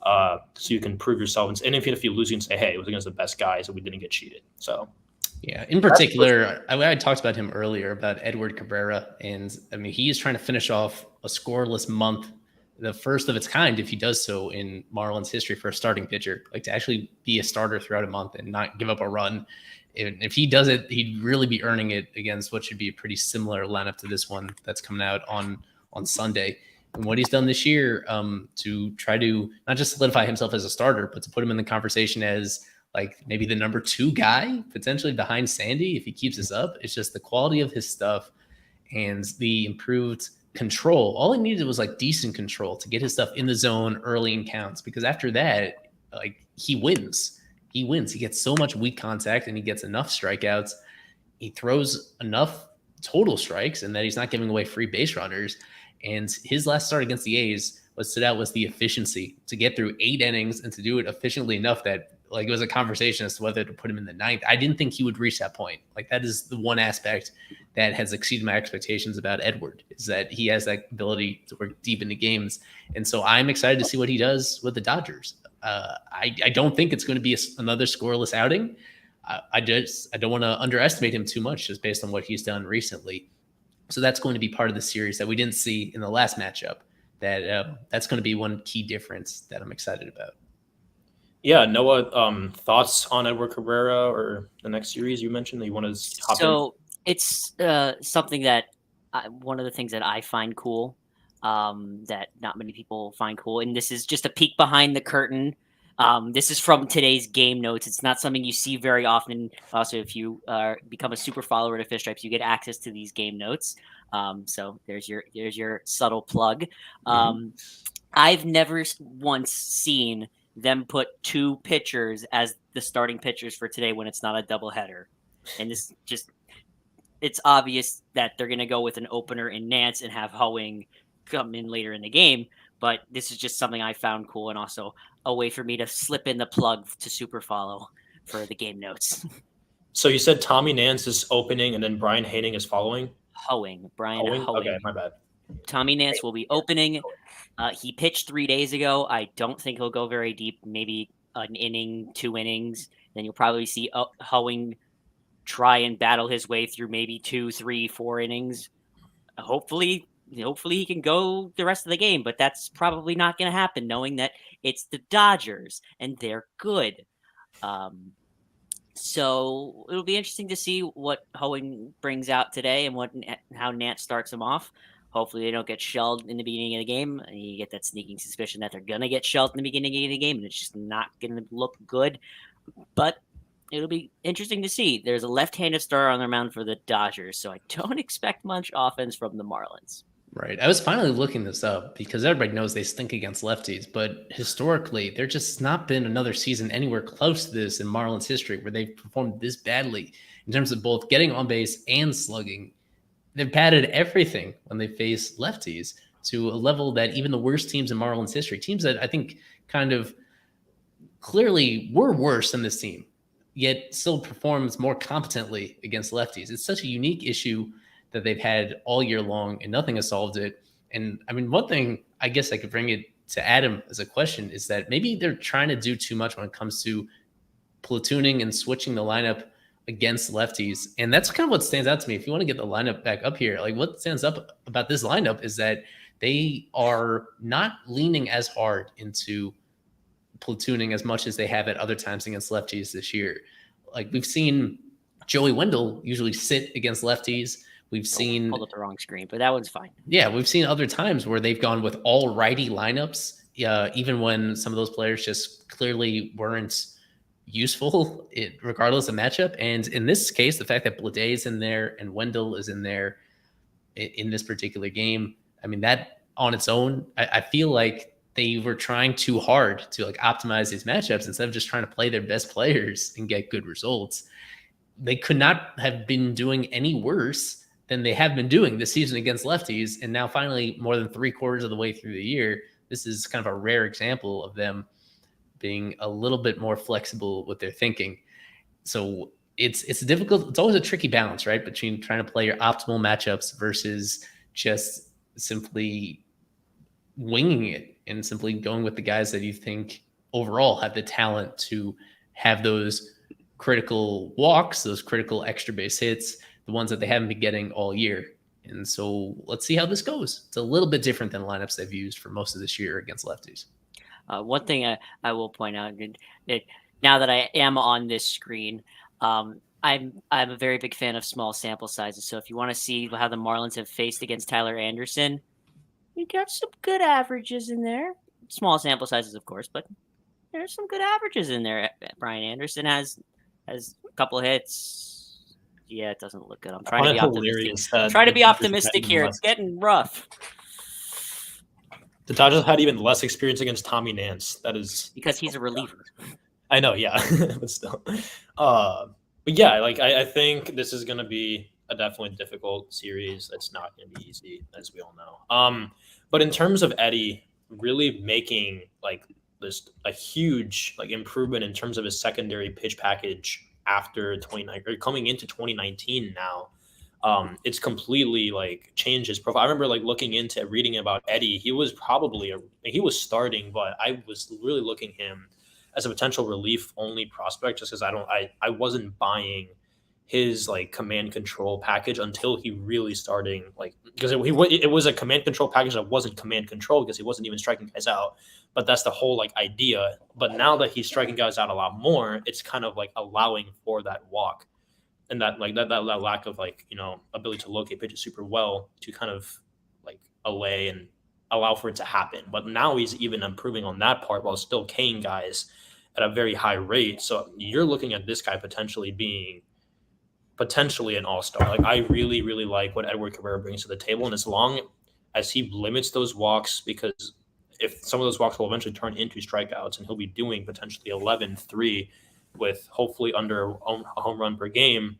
so you can prove yourself. And even if you lose, you can say, hey, it was against the best guys and we didn't get cheated. So yeah, in particular, I talked about him earlier about Edward Cabrera, and I mean, he is trying to finish off a scoreless month, the first of its kind, if he does so in Marlins history for a starting pitcher, like to actually be a starter throughout a month and not give up a run. And if he does it, he'd really be earning it against what should be a pretty similar lineup to this one that's coming out on Sunday. And what he's done this year to try to not just solidify himself as a starter, but to put him in the conversation as like maybe the number 2 guy, potentially behind Sandy, if he keeps this up. It's just the quality of his stuff and the improved control. All he needed was like decent control to get his stuff in the zone early in counts, because after that, like he wins. He gets so much weak contact and he gets enough strikeouts. He throws enough total strikes and that he's not giving away free base runners. And his last start against the A's, what stood out was the efficiency to get through 8 innings and to do it efficiently enough that Like, it was a conversation as to whether to put him in the 9th. I didn't think he would reach that point. Like, that is the one aspect that has exceeded my expectations about Edward, is that he has that ability to work deep into games. And so I'm excited to see what he does with the Dodgers. I don't think it's going to be another scoreless outing. I don't want to underestimate him too much just based on what he's done recently. So that's going to be part of the series that we didn't see in the last matchup. That's going to be one key difference that I'm excited about. Yeah, Noah, thoughts on Edward Cabrera or the next series you mentioned that you want to hop in? So it's something that one of the things that I find cool, that not many people find cool, and this is just a peek behind the curtain. This is from today's game notes. It's not something you see very often. Also, if you become a super follower to Fish Stripes, you get access to these game notes. So there's your subtle plug. I've never once seen them put 2 pitchers as the starting pitchers for today when it's not a doubleheader. And this it's obvious that they're going to go with an opener in Nance and have Hoeing come in later in the game. But this is just something I found cool, and also a way for me to slip in the plug to super follow for the game notes. So you said Tommy Nance is opening and then Brian Haining is following? Brian Hoeing. Okay, my bad. Tommy Nance will be opening. He pitched 3 days ago. I don't think he'll go very deep, maybe an inning, 2 innings. Then you'll probably see Hoeing try and battle his way through maybe 2, 3, 4 innings. Hopefully he can go the rest of the game, but that's probably not going to happen, knowing that it's the Dodgers and they're good. So it'll be interesting to see what Hoeing brings out today and how Nance starts him off. Hopefully they don't get shelled in the beginning of the game. And you get that sneaking suspicion that they're going to get shelled in the beginning of the game, and it's just not going to look good. But it'll be interesting to see. There's a left-handed starter on their mound for the Dodgers, so I don't expect much offense from the Marlins. Right. I was finally looking this up because everybody knows they stink against lefties, but historically, there just not been another season anywhere close to this in Marlins history where they've performed this badly in terms of both getting on base and slugging. They've padded everything when they face lefties to a level that even the worst teams in Marlins history, teams that I think kind of clearly were worse than this team, yet still performs more competently against lefties. It's such a unique issue that they've had all year long, and nothing has solved it. And I mean, one thing I guess I could bring it to Adam as a question is that maybe they're trying to do too much when it comes to platooning and switching the lineup against lefties. And that's kind of what stands out to me. If you want to get the lineup back up here, like what stands up about this lineup is that they are not leaning as hard into platooning as much as they have at other times against lefties this year. Like we've seen Joey Wendell usually sit against lefties. We've seen pulled up the wrong screen, but that one's fine. Yeah, we've seen other times where they've gone with all righty lineups, even when some of those players just clearly weren't useful, regardless of matchup. And in this case, the fact that Blade is in there and Wendell is in there in this particular game, I mean, that on its own, I feel like they were trying too hard to like optimize these matchups instead of just trying to play their best players and get good results. They could not have been doing any worse than they have been doing this season against lefties. And now finally, more than 3/4 of the way through the year, this is kind of a rare example of them being a little bit more flexible with their thinking. So it's difficult. It's always a tricky balance, right? Between trying to play your optimal matchups versus just simply winging it and simply going with the guys that you think overall have the talent to have those critical walks, those critical extra base hits, the ones that they haven't been getting all year. And so let's see how this goes. It's a little bit different than lineups they've used for most of this year against lefties. One thing I will point out, now that I am on this screen, I'm a very big fan of small sample sizes. So if you want to see how the Marlins have faced against Tyler Anderson, you got some good averages in there. Small sample sizes, of course, but there's some good averages in there. Brian Anderson has a couple of hits. Yeah, it doesn't look good. I'm trying to be optimistic. Try to be optimistic here. It's getting rough. The Dodgers had even less experience against Tommy Nance. That is because he's a reliever. I know, yeah, but still. But yeah, like I think this is going to be a definitely difficult series. It's not going to be easy, as we all know. But in terms of Eddie really making like a huge like improvement in terms of his secondary pitch package after 29 or coming into 2019 now. It's completely like changed his profile. I remember like looking into reading about Eddie. He was probably he was starting, but I was really looking him as a potential relief only prospect just because I wasn't buying his like command control package until he really starting like because it was a command control package that wasn't command control because he wasn't even striking guys out. But that's the whole like idea. But now that he's striking guys out a lot more, it's kind of like allowing for that walk and that like that lack of like, you know, ability to locate pitches super well to kind of like allay and allow for it to happen. But now he's even improving on that part while still K'ing guys at a very high rate. So you're looking at this guy potentially being an all-star. Like I really, really like what Edward Cabrera brings to the table. And as long as he limits those walks, because if some of those walks will eventually turn into strikeouts and he'll be doing potentially 11-3 with hopefully under a home run per game,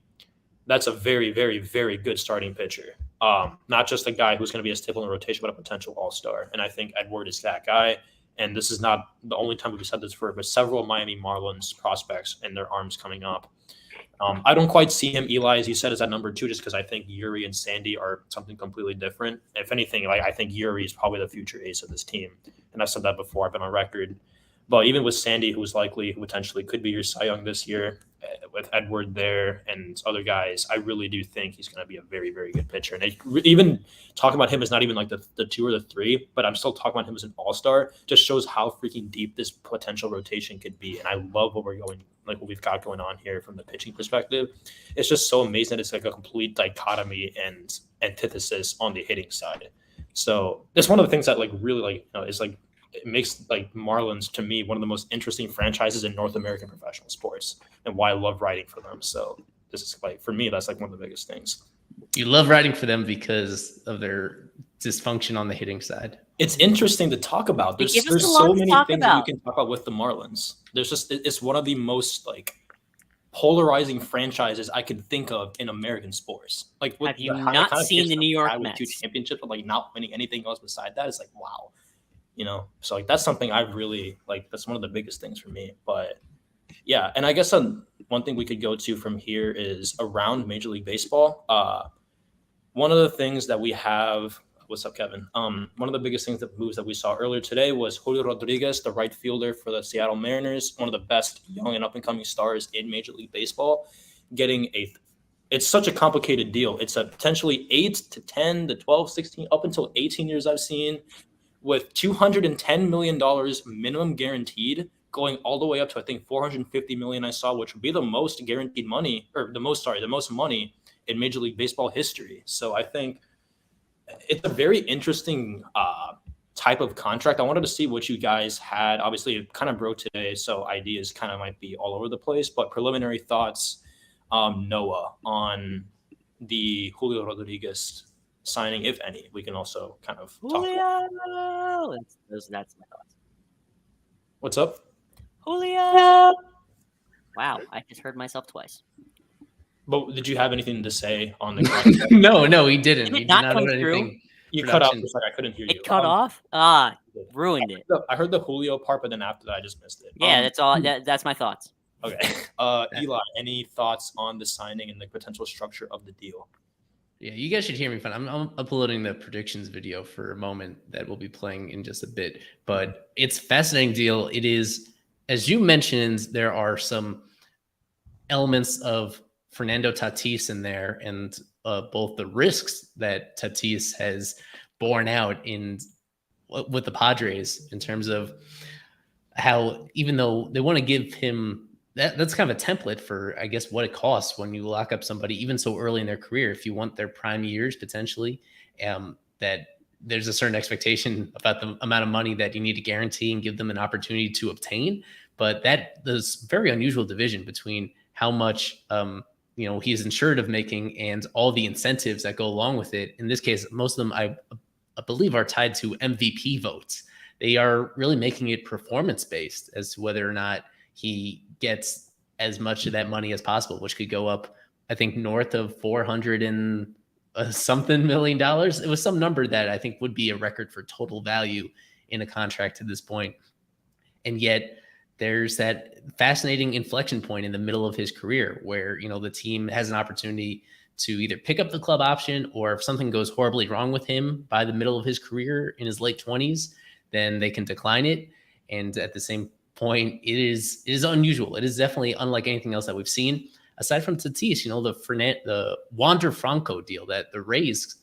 that's a very, very, very good starting pitcher. Not just a guy who's going to be a staple in the rotation, but a potential all-star. And I think Edward is that guy. And this is not the only time we've said this for several Miami Marlins prospects and their arms coming up. I don't quite see him, Eli, as you said, as at number 2, just because I think Yuri and Sandy are something completely different. If anything, like I think Yuri is probably the future ace of this team. And I've said that before. I've been on record. But even with Sandy, who potentially could be your Cy Young this year, with Edward there and other guys, I really do think he's going to be a very, very good pitcher. And even talking about him as not even like the 2 or the 3, but I'm still talking about him as an all-star, just shows how freaking deep this potential rotation could be. And I love what we've got going on here from the pitching perspective. It's just so amazing that it's like a complete dichotomy and antithesis on the hitting side. So that's one of the things that like really like, you know, is like, it makes like Marlins to me one of the most interesting franchises in North American professional sports and why I love writing for them. So this is like, for me, that's like one of the biggest things. You love writing for them because of their dysfunction on the hitting side. It's interesting to talk about. There's so many things that you can talk about with the Marlins. It's one of the most like polarizing franchises I could think of in American sports. Like, have you not seen the New York Mets? 2 championships, but like not winning anything else beside that is like, wow. You know, so like that's something I really like. That's one of the biggest things for me. But yeah, and I guess one thing we could go to from here is around Major League Baseball. One of the things that we have, what's up, Kevin? One of the biggest moves that we saw earlier today was Julio Rodriguez, the right fielder for the Seattle Mariners, one of the best young and up and coming stars in Major League Baseball, getting it's such a complicated deal. It's a potentially 8 to 10 to 12, 16, up until 18 years I've seen, with $210 million minimum guaranteed, going all the way up to I think $450 million I saw, which would be the most guaranteed money, or the most money in Major League Baseball history. So I think it's a very interesting type of contract. I wanted to see what you guys had. Obviously, it kind of broke today, so ideas kind of might be all over the place. But preliminary thoughts, Noah, on the Julio Rodriguez signing, if any. We can also kind of talk. Julio! That's my thoughts. What's up? Julio! Wow, I just heard myself twice. But did you have anything to say on the contract? No, he didn't. Did He it not did not come have through? anything. You cut off. It's like I couldn't hear you. It cut off? Ruined it. I heard the Julio part, but then after that, I just missed it. Yeah, that's all. That's my thoughts. Okay. Eli, any thoughts on the signing and the potential structure of the deal? Yeah, you guys should hear me fine. I'm uploading the predictions video for a moment that we'll be playing in just a bit. But it's a fascinating deal. It is, as you mentioned, there are some elements of Fernando Tatis in there, and both the risks that Tatis has borne out with the Padres in terms of how, even though they want to give him that's kind of a template for, I guess, what it costs when you lock up somebody even so early in their career. If you want their prime years potentially, that there's a certain expectation about the amount of money that you need to guarantee and give them an opportunity to obtain. But there's very unusual division between how much he's insured of making and all the incentives that go along with it. In this case, most of them I believe are tied to MVP votes. They are really making it performance based as to whether or not he gets as much of that money as possible, which could go up, I think, north of $400 and something million. It was some number that I think would be a record for total value in a contract to this point. And yet there's that fascinating inflection point in the middle of his career where, the team has an opportunity to either pick up the club option, or if something goes horribly wrong with him by the middle of his career in his late 20s, then they can decline it. And at the same point, it is unusual. It is definitely unlike anything else that we've seen. Aside from Tatis, the Wander Franco deal that the Rays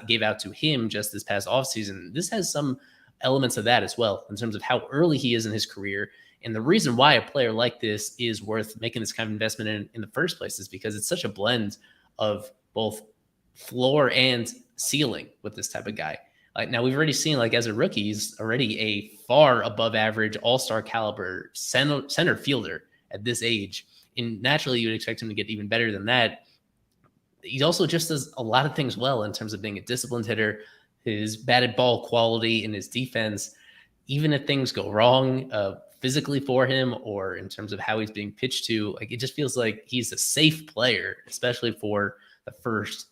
gave out to him just this past offseason, this has some elements of that as well in terms of how early he is in his career. And the reason why a player like this is worth making this kind of investment in the first place is because it's such a blend of both floor and ceiling with this type of guy. Like, now we've already seen, like, as a rookie, he's already a far above average all-star caliber center fielder at this age. And naturally you would expect him to get even better than that. He also just does a lot of things well in terms of being a disciplined hitter, his batted ball quality, and his defense. Even if things go wrong physically for him, or in terms of how he's being pitched to, like, it just feels like he's a safe player, especially for the first,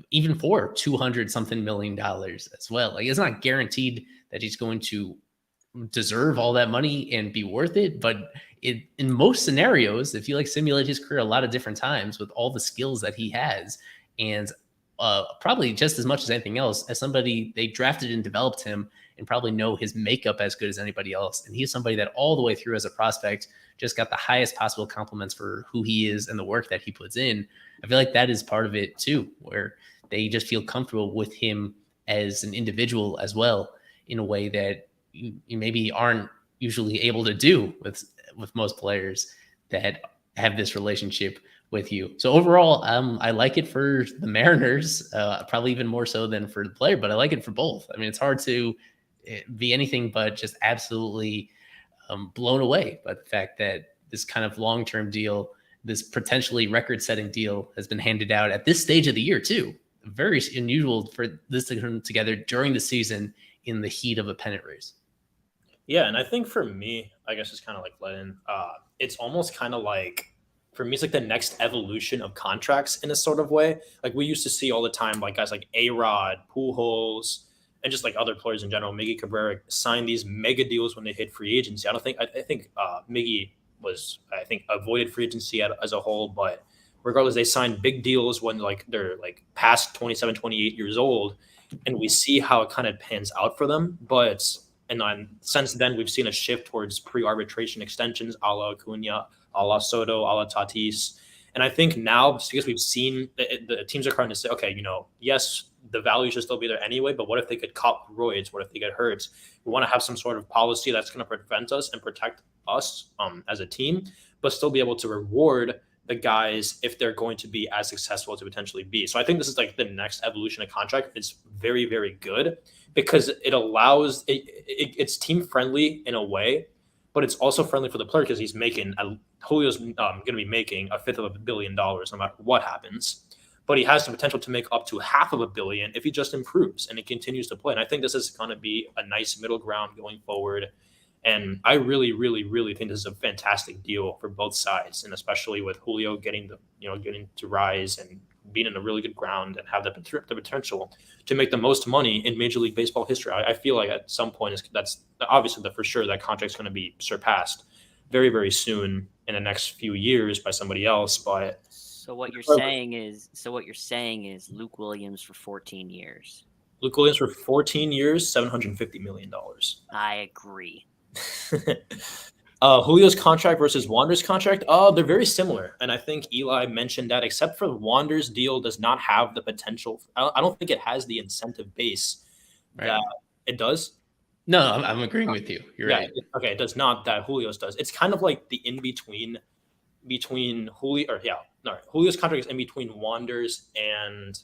even for $200 something million as well. Like, it's not guaranteed that he's going to deserve all that money and be worth it, but in most scenarios, if you simulate his career a lot of different times with all the skills that he has, and probably just as much as anything else, as somebody they drafted and developed him and probably know his makeup as good as anybody else. And he's somebody that all the way through as a prospect just got the highest possible compliments for who he is and the work that he puts in. I feel like that is part of it too, where they just feel comfortable with him as an individual as well, in a way that you maybe aren't usually able to do with most players that have this relationship with you. So overall, I like it for the Mariners, probably even more so than for the player, but I like it for both. I mean, it's hard to be anything but just absolutely blown away by the fact that this kind of long-term deal, this potentially record-setting deal, has been handed out at this stage of the year too. Very unusual for this to come together during the season in the heat of a pennant race. Yeah, and I think for me, I guess it's kind of like Lennon. It's almost kind of like, for me, it's like the next evolution of contracts in a sort of way. Like, we used to see all the time, like guys like A-Rod, Pujols, and just like other players in general, Miggy Cabrera, sign these mega deals when they hit free agency. I think Miggy was, avoided free agency as a whole, but regardless, they signed big deals when they're past 27, 28 years old, and we see how it kind of pans out for them. And then since then, we've seen a shift towards pre-arbitration extensions, a la Acuna, a la Soto, a la Tatis. And I think now, because we've seen the teams are starting to say, okay, yes, the value should still be there anyway, but what if they get caught with roids? What if they get hurt? We want to have some sort of policy that's going to prevent us and protect us as a team, but still be able to reward the guys if they're going to be as successful to potentially be. So I think this is the next evolution of contract. It's very, very good because it allows it's team friendly in a way, but it's also friendly for the player because Julio's going to be making $500 million no matter what happens. But he has the potential to make up to $500 million if he just improves and he continues to play. And I think this is going to be a nice middle ground going forward. And I really, really, really think this is a fantastic deal for both sides, and especially with Julio getting to rise and being in a really good ground and have the potential to make the most money in Major League Baseball history. I feel like at some point that's obviously for sure that contract's going to be surpassed very, very soon in the next few years by somebody else. But so what you're saying is Luke Williams for 14 years. Luke Williams for 14 years, $750 million. I agree. Julio's contract versus Wander's contract, they're very similar. And I think Eli mentioned that, except for Wander's deal does not have the potential. I don't think it has the incentive base that it does. No, I'm agreeing with you. You're right. Okay, it does not that Julio's does. It's kind of like the in-between Julio, Julio's contract is in between Wander's and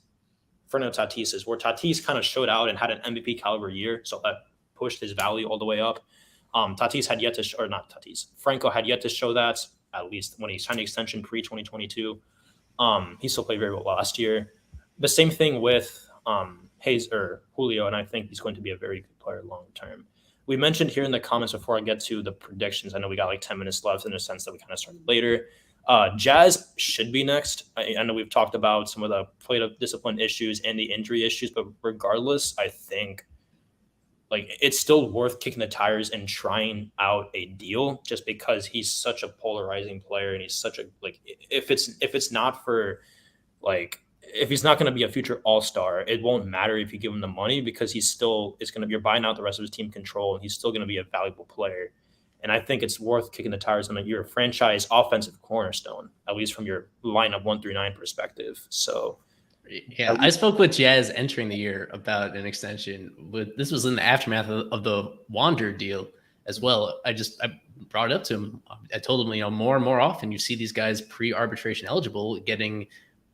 Fernando Tatis's, where Tatis kind of showed out and had an MVP caliber year, so that pushed his value all the way up. Tatis had yet to, Franco had yet to show that, at least when he signed the extension pre-2022. He still played very well last year. The same thing with Julio, and I think he's going to be a very good player long term. We mentioned here in the comments before I get to the predictions, I know we got 10 minutes left in the sense that we kind of started later. Jazz should be next. I know we've talked about some of the plate of discipline issues and the injury issues, but regardless, I think like it's still worth kicking the tires and trying out a deal just because he's such a polarizing player and he's such a like if it's not for like if he's not going to be a future all-star, it won't matter if you give him the money because he's still it's going to be you're buying out the rest of his team control and he's still going to be a valuable player. And I think it's worth kicking the tires on your franchise offensive cornerstone, at least from your lineup 1 through 9 perspective. So yeah, I spoke with Jazz entering the year about an extension. This was in the aftermath of the Wander deal as well. I brought it up to him. I told him, more and more often you see these guys pre-arbitration eligible getting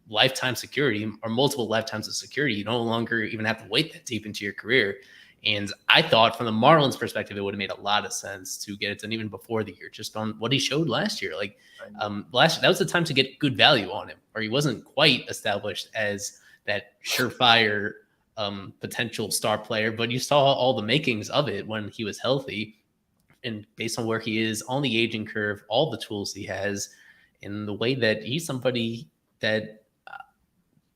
lifetime security or multiple lifetimes of security. You no longer even have to wait that deep into your career. And I thought from the Marlins perspective, it would have made a lot of sense to get it done even before the year, just on what he showed last year. Like that was the time to get good value on him, or he wasn't quite established as that surefire potential star player, but you saw all the makings of it when he was healthy. And based on where he is on the aging curve, all the tools he has, and the way that he's somebody that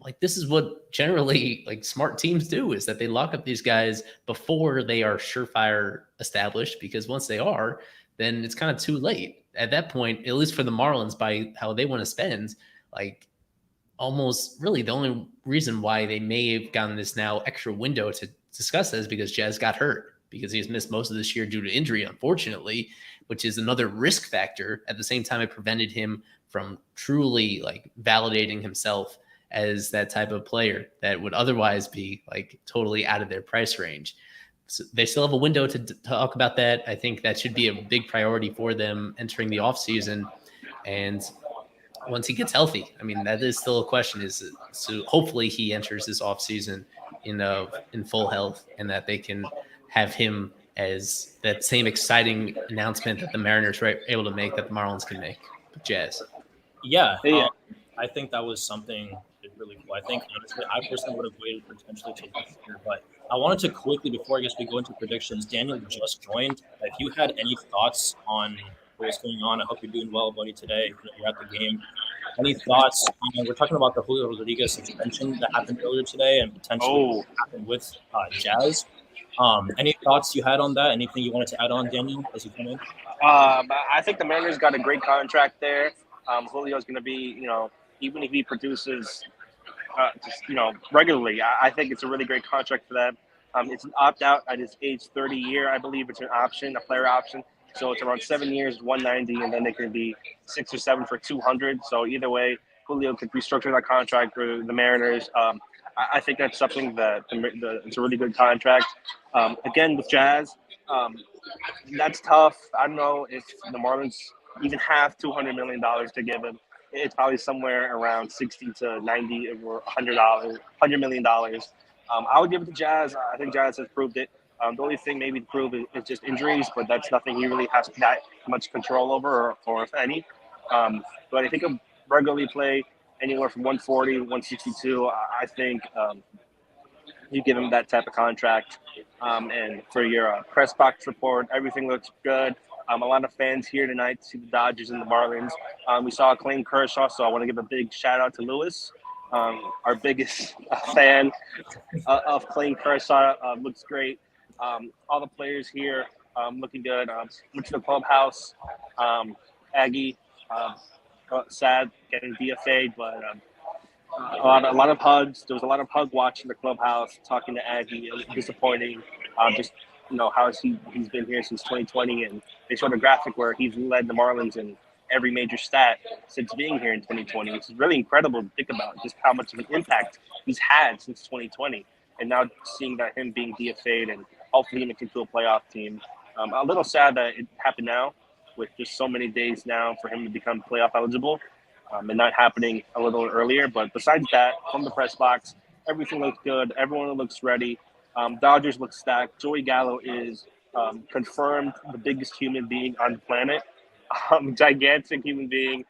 like this is what generally like smart teams do is that they lock up these guys before they are surefire established, because once they are, then it's kind of too late at that point, at least for the Marlins by how they want to spend. Like almost really the only reason why they may have gotten this now extra window to discuss this is because Jazz got hurt, because he's missed most of this year due to injury, unfortunately, which is another risk factor. At the same time, it prevented him from truly like validating himself as that type of player that would otherwise be like totally out of their price range. So they still have a window to talk about that. I think that should be a big priority for them entering the offseason. And once he gets healthy, I mean, that is still a question, is so hopefully he enters this offseason in full health, and that they can have him as that same exciting announcement that the Mariners were able to make that the Marlins can make with Jazz. Yeah. I think that was something really cool. I think honestly, I personally would have waited potentially till this year, but I wanted to quickly, before I guess we go into predictions, Daniel just joined. If you had any thoughts on what's going on, I hope you're doing well, buddy, today. You're at the game. Any thoughts? We're talking about the Julio Rodriguez suspension that happened earlier today and potentially happened with Jazz. Any thoughts you had on that? Anything you wanted to add on, Daniel, as you come in? I think the Mariners got a great contract there. Julio's going to be, even if he produces regularly, I think it's a really great contract for them. It's an opt-out at his age 30 year. I believe it's an option, a player option. So it's around 7 years, 190, and then it can be 6 or 7 for 200. So either way, Julio could restructure that contract for the Mariners. I think that's something that it's a really good contract. Again, with Jazz, that's tough. I don't know if the Marlins even have $200 million to give him. It's probably somewhere around 60 to 90 or $100 million. I would give it to Jazz. I think Jazz has proved it. The only thing maybe to prove is just injuries, but that's nothing he really has that much control over, or if any. But I think he'll regularly play anywhere from 140, 162. I think you give him that type of contract. And for your press box report, everything looks good. A lot of fans here tonight to see the Dodgers and the Marlins. We saw Clayton Kershaw, so I want to give a big shout out to Lewis, our biggest fan of Clayton Kershaw. Looks great. All the players here looking good. Went to the clubhouse. Aggie, sad getting DFA'd, but a lot of hugs. There was a lot of hug watching the clubhouse, talking to Aggie. It was disappointing. Just how he's been here since 2020, and they showed a graphic where he's led the Marlins in every major stat since being here in 2020, which is really incredible to think about just how much of an impact he's had since 2020. And now seeing that him being DFA'd and hopefully making to a playoff team, a little sad that it happened now with just so many days now for him to become playoff eligible, and not happening a little earlier. But besides that, from the press box, everything looks good. Everyone looks ready. Dodgers look stacked. Joey Gallo is confirmed the biggest human being on the planet. Gigantic human being.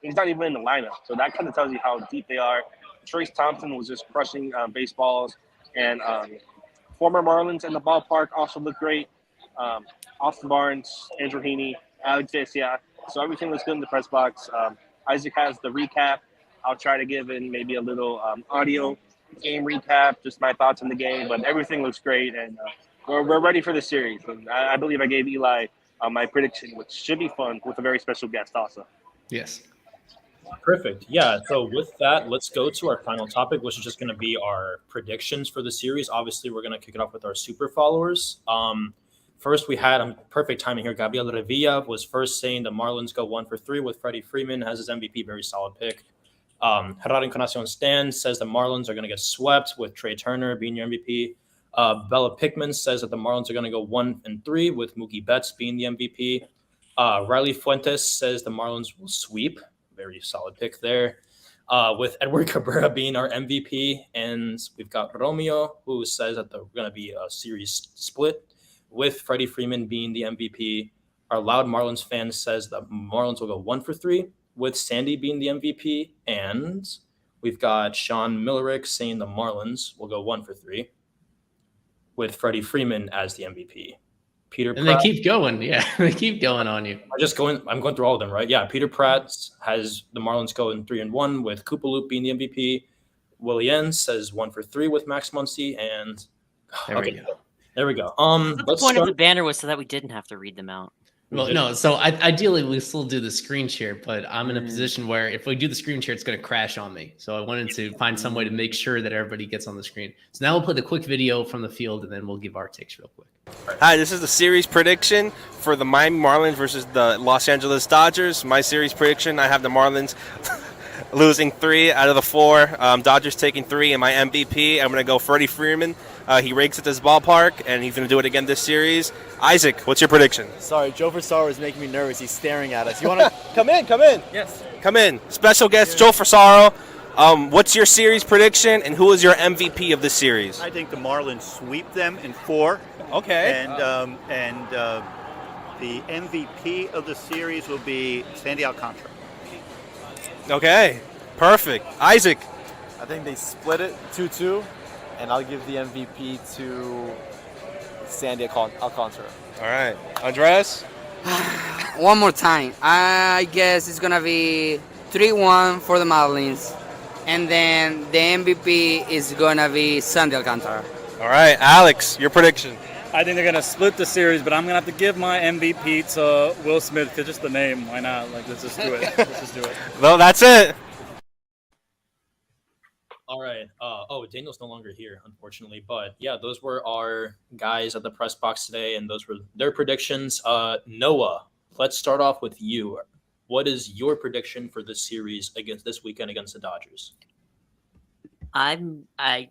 He's not even in the lineup. So that kind of tells you how deep they are. Trace Thompson was just crushing baseballs. And former Marlins in the ballpark also look great. Austin Barnes, Andrew Heaney, Alex Vesia. So everything looks good in the press box. Isaac has the recap. I'll try to give in maybe a little audio game recap, just my thoughts on the game, but everything looks great. And we're ready for the series. And I believe I gave Eli my prediction, which should be fun with a very special guest also. Yes. Perfect. Yeah. So with that, let's go to our final topic, which is just going to be our predictions for the series. Obviously, we're going to kick it off with our super followers. First, we had perfect timing here. Gabriel Revilla was first saying the Marlins go 1-for-3 with Freddie Freeman as his MVP. Very solid pick. Gerardo Encarnacion Stan says the Marlins are going to get swept with Trey Turner being your MVP. Bella Pickman says that the Marlins are going to go 1-3 with Mookie Betts being the MVP. Riley Fuentes says the Marlins will sweep. Very solid pick there. With Edward Cabrera being our MVP. And we've got Romeo, who says that there's going to be a series split with Freddie Freeman being the MVP. Our Loud Marlins fan says that Marlins will go 1-for-3 with Sandy being the MVP. And we've got Sean Millerick saying the Marlins will go 1-for-3 with Freddie Freeman as the MVP. Peter And Pratt, they keep going. Yeah, they keep going on you. I'm going through all of them, right? Yeah, Peter Pratt has the Marlins going 3-1 with Koopa Loop being the MVP. Willie N says 1-for-3 with Max Muncy, and There we go. There we go. The point of the banner was so that we didn't have to read them out. Well, no. So ideally, we still do the screen share, but I'm in a position where if we do the screen share, it's going to crash on me. So I wanted to find some way to make sure that everybody gets on the screen. So now we'll play the quick video from the field, and then we'll give our takes real quick. Hi, this is the series prediction for the Miami Marlins versus the Los Angeles Dodgers. My series prediction, I have the Marlins losing 3 out of the 4. Dodgers taking 3, and my MVP, I'm going to go Freddie Freeman. He rakes at this ballpark, and he's going to do it again this series. Isaac, what's your prediction? Sorry, Joe Fasaro is making me nervous. He's staring at us. You want to Come in. Yes. Come in. Special guest, Joe Fasaro. What's your series prediction, and who is your MVP of this series? I think the Marlins sweep them in 4. Okay. And the MVP of the series will be Sandy Alcantara. Okay. Perfect. Isaac. I think they split it 2-2, and I'll give the MVP to Sandy Alcantara. All right. Andres? One more time. I guess it's going to be 3-1 for the Marlins. And then the MVP is going to be Sandy Alcantara. All right. Alex, your prediction. I think they're going to split the series, but I'm going to have to give my MVP to Will Smith because just the name. Why not? Let's just do it. Let's just do it. Well, that's it. All right. Daniel's no longer here, unfortunately. But yeah, those were our guys at the press box today, and those were their predictions. Noah, let's start off with you. What is your prediction for this series against this weekend against the Dodgers? I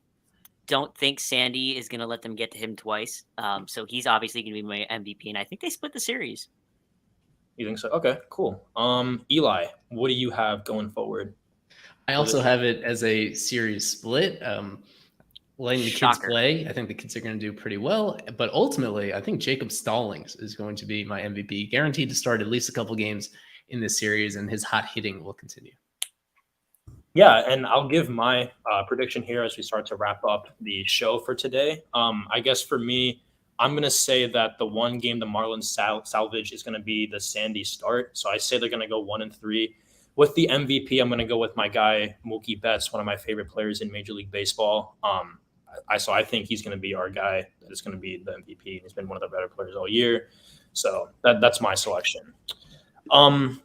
don't think Sandy is going to let them get to him twice. So he's obviously going to be my MVP, and I think they split the series. You think so? Okay, cool. Eli, what do you have going forward? I also have it as a series split. Letting the kids play. I think the kids are going to do pretty well. But ultimately, I think Jacob Stallings is going to be my MVP, guaranteed to start at least a couple games in this series, and his hot hitting will continue. Yeah, and I'll give my prediction here as we start to wrap up the show for today. I guess for me, I'm going to say that the one game the Marlins salvage is going to be the Sandy start. So I say they're going to go 1-3. With the MVP, I'm going to go with my guy, Mookie Betts, one of my favorite players in Major League Baseball. So I think he's going to be our guy that is going to be the MVP. He's been one of the better players all year. So that's my selection.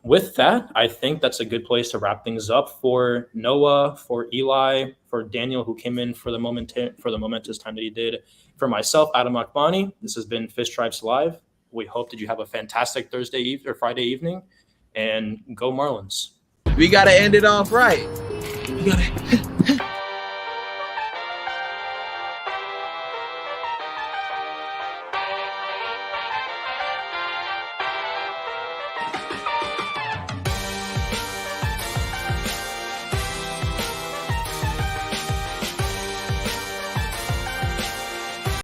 With that, I think that's a good place to wrap things up for Noah, for Eli, for Daniel, who came in for the momentous time that he did. For myself, Adam Akbani, this has been Fish Tribes Live. We hope that you have a fantastic Thursday or Friday evening, and go Marlins. We got to end it off right. We got to